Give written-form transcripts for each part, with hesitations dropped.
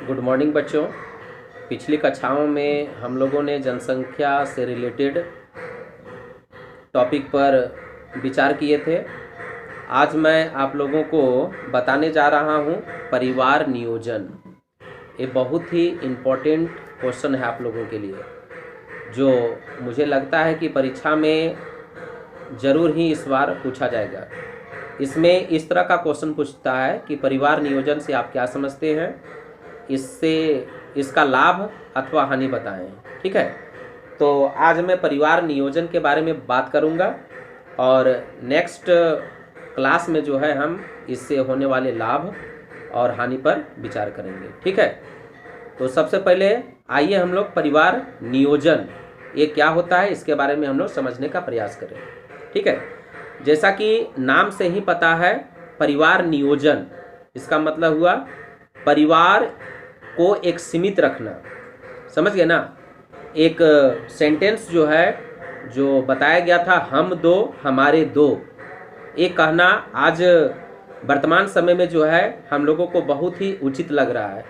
Good morning बच्चों। पिछली कक्षाओं में हम लोगों ने जनसंख्या से रिलेटेड टॉपिक पर विचार किए थे। आज मैं आप लोगों को बताने जा रहा हूं परिवार नियोजन। ये बहुत ही इम्पोर्टेंट क्वेश्चन है आप लोगों के लिए, जो मुझे लगता है कि परीक्षा में ज़रूर ही इस बार पूछा जाएगा। इसमें इस तरह का क्वेश्चन पूछता है कि परिवार नियोजन से आप क्या समझते हैं, इससे इसका लाभ अथवा हानि बताएं। ठीक है, तो आज मैं परिवार नियोजन के बारे में बात करूंगा और नेक्स्ट क्लास में जो है हम इससे होने वाले लाभ और हानि पर विचार करेंगे। ठीक है, तो सबसे पहले आइए हम लोग परिवार नियोजन ये क्या होता है इसके बारे में हम लोग समझने का प्रयास करें। ठीक है, जैसा कि नाम से ही पता है परिवार नियोजन, इसका मतलब हुआ परिवार को एक सीमित रखना। समझ गए ना। एक सेंटेंस जो है जो बताया गया था, हम दो हमारे दो, एक कहना आज वर्तमान समय में जो है हम लोगों को बहुत ही उचित लग रहा है,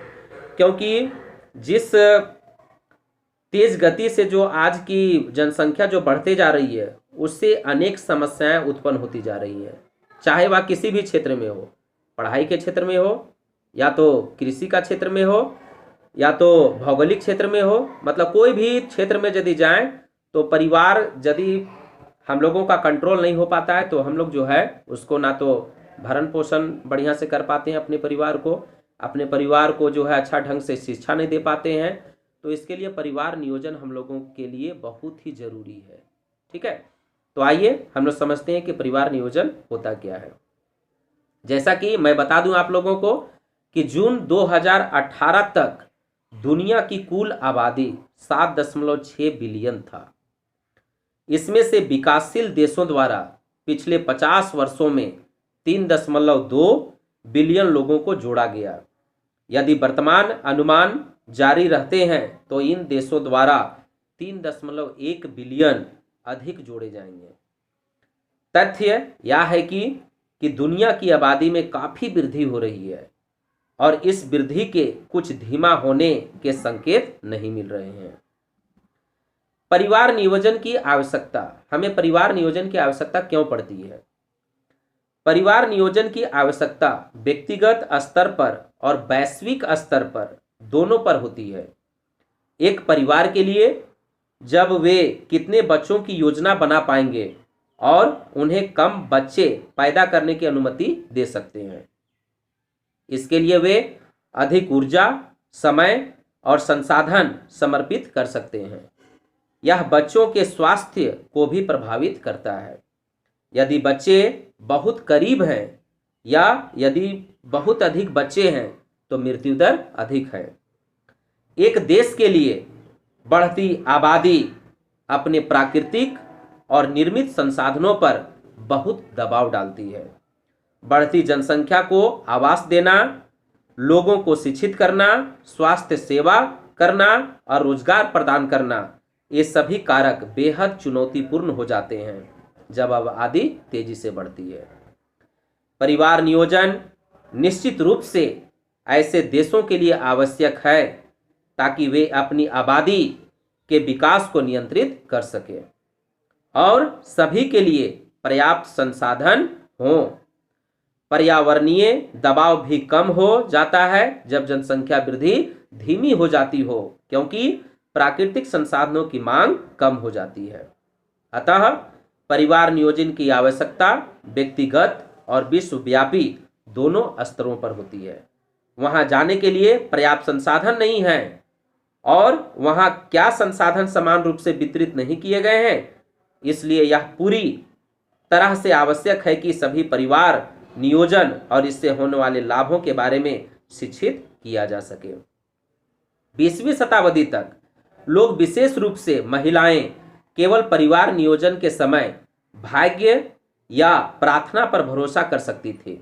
क्योंकि जिस तेज गति से जो आज की जनसंख्या जो बढ़ते जा रही है उससे अनेक समस्याएं उत्पन्न होती जा रही हैं। चाहे वह किसी भी क्षेत्र में हो, पढ़ाई के क्षेत्र में हो, या तो कृषि का क्षेत्र में हो, या तो भौगोलिक क्षेत्र में हो, मतलब कोई भी क्षेत्र में यदि जाएं तो परिवार यदि हम लोगों का कंट्रोल नहीं हो पाता है तो हम लोग जो है उसको ना तो भरण पोषण बढ़िया से कर पाते हैं, अपने परिवार को जो है अच्छा ढंग से शिक्षा नहीं दे पाते हैं। तो इसके लिए परिवार नियोजन हम लोगों के लिए बहुत ही जरूरी है। ठीक है, तो आइए हम लोग समझते हैं कि परिवार नियोजन होता क्या है। जैसा कि मैं बता दूं आप लोगों को कि जून 2018 तक दुनिया की कुल आबादी 7.6 बिलियन था। इसमें से विकासशील देशों द्वारा पिछले 50 वर्षों में 3.2 बिलियन लोगों को जोड़ा गया। यदि वर्तमान अनुमान जारी रहते हैं तो इन देशों द्वारा 3.1 बिलियन अधिक जोड़े जाएंगे। तथ्य यह है कि दुनिया की आबादी में काफी वृद्धि हो रही है और इस वृद्धि के कुछ धीमा होने के संकेत नहीं मिल रहे हैं। परिवार नियोजन की आवश्यकता, हमें परिवार नियोजन की आवश्यकता क्यों पड़ती है? परिवार नियोजन की आवश्यकता व्यक्तिगत स्तर पर और वैश्विक स्तर पर दोनों पर होती है। एक परिवार के लिए जब वे कितने बच्चों की योजना बना पाएंगे और उन्हें कम बच्चे पैदा करने की अनुमति दे सकते हैं, इसके लिए वे अधिक ऊर्जा, समय और संसाधन समर्पित कर सकते हैं। यह बच्चों के स्वास्थ्य को भी प्रभावित करता है। यदि बच्चे बहुत करीब हैं या यदि बहुत अधिक बच्चे हैं तो मृत्यु दर अधिक है। एक देश के लिए बढ़ती आबादी अपने प्राकृतिक और निर्मित संसाधनों पर बहुत दबाव डालती है। बढ़ती जनसंख्या को आवास देना, लोगों को शिक्षित करना, स्वास्थ्य सेवा करना और रोजगार प्रदान करना, ये सभी कारक बेहद चुनौतीपूर्ण हो जाते हैं जब आबादी तेजी से बढ़ती है। परिवार नियोजन निश्चित रूप से ऐसे देशों के लिए आवश्यक है ताकि वे अपनी आबादी के विकास को नियंत्रित कर सकें और सभी के लिए पर्याप्त संसाधन हों। पर्यावरणीय दबाव भी कम हो जाता है जब जनसंख्या वृद्धि धीमी हो जाती हो, क्योंकि प्राकृतिक संसाधनों की मांग कम हो जाती है। अतः परिवार नियोजन की आवश्यकता व्यक्तिगत और विश्वव्यापी दोनों स्तरों पर होती है। वहां जाने के लिए पर्याप्त संसाधन नहीं है और वहां क्या संसाधन समान रूप से वितरित नहीं किए गए हैं, इसलिए यह पूरी तरह से आवश्यक है कि सभी परिवार नियोजन और इससे होने वाले लाभों के बारे में शिक्षित किया जा सके। 20वीं शताब्दी तक लोग, विशेष रूप से महिलाएं, केवल परिवार नियोजन के समय भाग्य या प्रार्थना पर भरोसा कर सकती थी।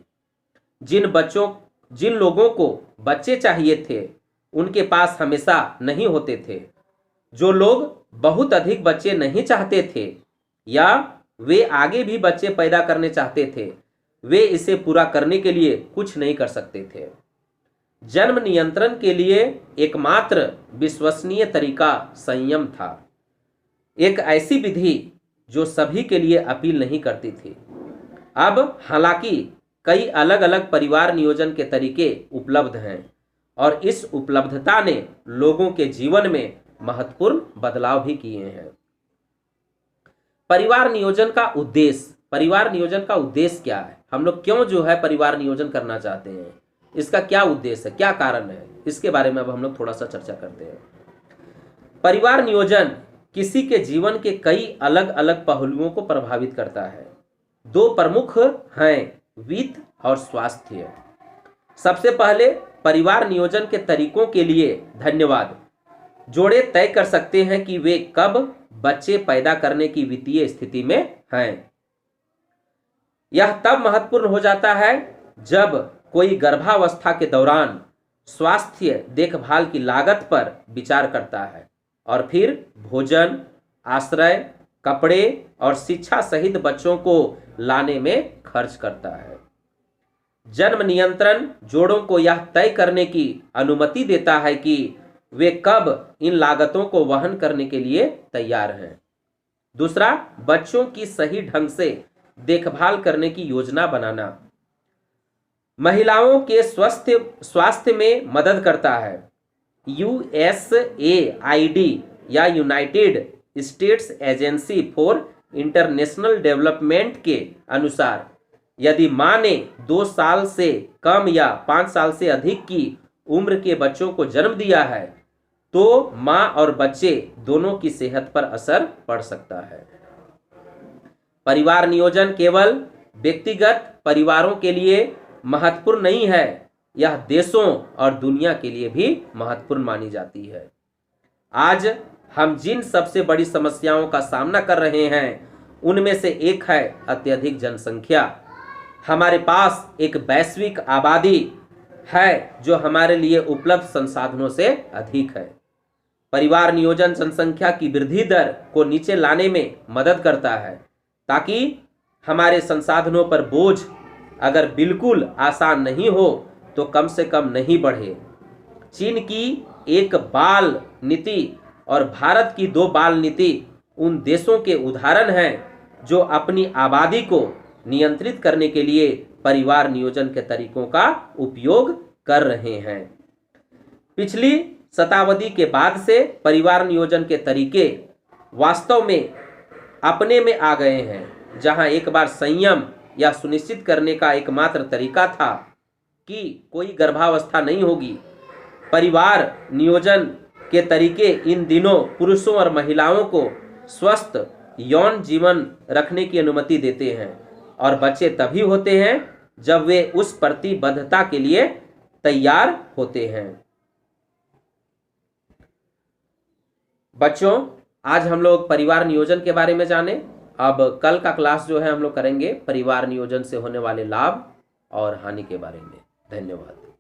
जिन लोगों को बच्चे चाहिए थे उनके पास हमेशा नहीं होते थे। जो लोग बहुत अधिक बच्चे नहीं चाहते थे या वे आगे भी बच्चे पैदा करने चाहते थे, वे इसे पूरा करने के लिए कुछ नहीं कर सकते थे। जन्म नियंत्रण के लिए एकमात्र विश्वसनीय तरीका संयम था, एक ऐसी विधि जो सभी के लिए अपील नहीं करती थी। अब हालांकि कई अलग अलग परिवार नियोजन के तरीके उपलब्ध हैं और इस उपलब्धता ने लोगों के जीवन में महत्वपूर्ण बदलाव भी किए हैं। परिवार नियोजन का उद्देश्य क्या है? हम लोग क्यों जो है परिवार नियोजन करना चाहते हैं? इसका क्या उद्देश्य है, क्या कारण है? इसके बारे में अब हम लोग थोड़ा सा चर्चा करते हैं। परिवार नियोजन किसी के जीवन के कई अलग अलग पहलुओं को प्रभावित करता है। दो प्रमुख हैं, वित्त और स्वास्थ्य। सबसे पहले परिवार नियोजन के तरीकों के लिए धन्यवाद। जोड़े तय कर सकते हैं कि वे कब बच्चे पैदा करने की वित्तीय स्थिति में हैं। यह तब महत्वपूर्ण हो जाता है जब कोई गर्भावस्था के दौरान स्वास्थ्य देखभाल की लागत पर विचार करता है और फिर भोजन, आश्रय, कपड़े और शिक्षा सहित बच्चों को लाने में खर्च करता है। जन्म नियंत्रण जोड़ों को यह तय करने की अनुमति देता है कि वे कब इन लागतों को वहन करने के लिए तैयार हैं। दूसरा, बच्चों की सही ढंग से देखभाल करने की योजना बनाना महिलाओं के स्वास्थ्य में मदद करता है। USAID या United states agency for international development के अनुसार यदि मां ने 2 साल से कम या 5 साल से अधिक की उम्र के बच्चों को जन्म दिया है तो मां और बच्चे दोनों की सेहत पर असर पड़ सकता है। परिवार नियोजन केवल व्यक्तिगत परिवारों के लिए महत्वपूर्ण नहीं है, यह देशों और दुनिया के लिए भी महत्वपूर्ण मानी जाती है। आज हम जिन सबसे बड़ी समस्याओं का सामना कर रहे हैं उनमें से एक है अत्यधिक जनसंख्या। हमारे पास एक वैश्विक आबादी है जो हमारे लिए उपलब्ध संसाधनों से अधिक है। परिवार नियोजन जनसंख्या की वृद्धि दर को नीचे लाने में मदद करता है ताकि हमारे संसाधनों पर बोझ अगर बिल्कुल आसान नहीं हो तो कम से कम नहीं बढ़े। चीन की एक बाल नीति और भारत की 2 बाल नीति उन देशों के उदाहरण हैं जो अपनी आबादी को नियंत्रित करने के लिए परिवार नियोजन के तरीकों का उपयोग कर रहे हैं। पिछली शताब्दी के बाद से परिवार नियोजन के तरीके वास्तव में अपने में आ गए हैं, जहां एक बार संयम या सुनिश्चित करने का एकमात्र तरीका था कि कोई गर्भावस्था नहीं होगी। परिवार नियोजन के तरीके इन दिनों पुरुषों और महिलाओं को स्वस्थ यौन जीवन रखने की अनुमति देते हैं और बच्चे तभी होते हैं जब वे उस प्रतिबद्धता के लिए तैयार होते हैं। बच्चों, आज हम लोग परिवार नियोजन के बारे में जाने। अब कल का क्लास जो है हम लोग करेंगे परिवार नियोजन से होने वाले लाभ और हानि के बारे में। धन्यवाद।